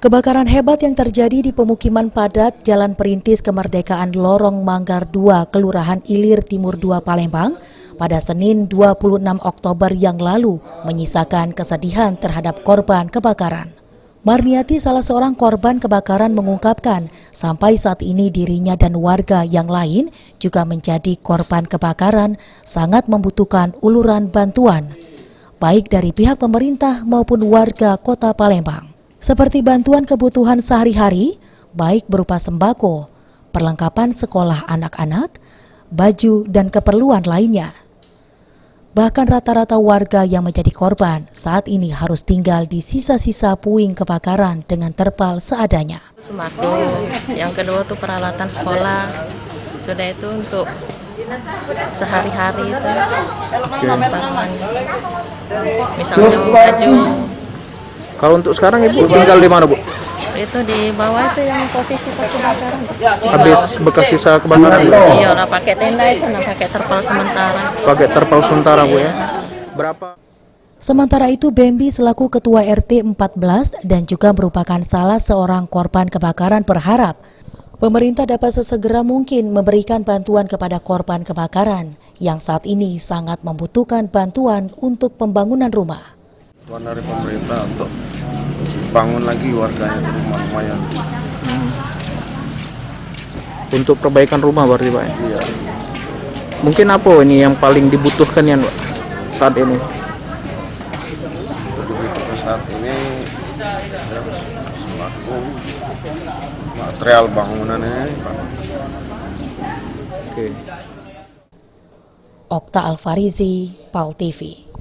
Kebakaran hebat yang terjadi di pemukiman padat Jalan Perintis Kemerdekaan Lorong Manggar 2, Kelurahan Ilir Timur 2, Palembang, pada Senin 26 Oktober yang lalu menyisakan kesedihan terhadap korban kebakaran. Marniati, salah seorang korban kebakaran, mengungkapkan sampai saat ini dirinya dan warga yang lain juga menjadi korban kebakaran sangat membutuhkan uluran bantuan, baik dari pihak pemerintah maupun warga Kota Palembang. Seperti bantuan kebutuhan sehari-hari, baik berupa sembako, perlengkapan sekolah anak-anak, baju, dan keperluan lainnya. Bahkan rata-rata warga yang menjadi korban saat ini harus tinggal di sisa-sisa puing kebakaran dengan terpal seadanya. Sembako, yang kedua tuh peralatan sekolah, sudah itu untuk sehari-hari itu, keperluan, misalnya baju. Kalau untuk sekarang Ibu tinggal di mana, Bu? Itu di bawah itu yang posisi kebakaran. Habis bekas sisa kebakaran? Iya lah, pakai tenda itu, pakai terpal sementara. Pakai terpal sementara, Bu, ya? Berapa? Sementara itu, Bembi selaku Ketua RT 14 dan juga merupakan salah seorang korban kebakaran berharap pemerintah dapat sesegera mungkin memberikan bantuan kepada korban kebakaran yang saat ini sangat membutuhkan bantuan untuk pembangunan rumah. Bantuan dari pemerintah untuk bangun lagi warganya di rumah lumayan. Untuk perbaikan rumah berarti, Pak? Iya. Mungkin apa ini yang paling dibutuhkan ya, Pak, saat ini? Untuk dibutuhkan saat ini sembako, material bangunannya. Oke. Okta Alfarizi, PAL TV.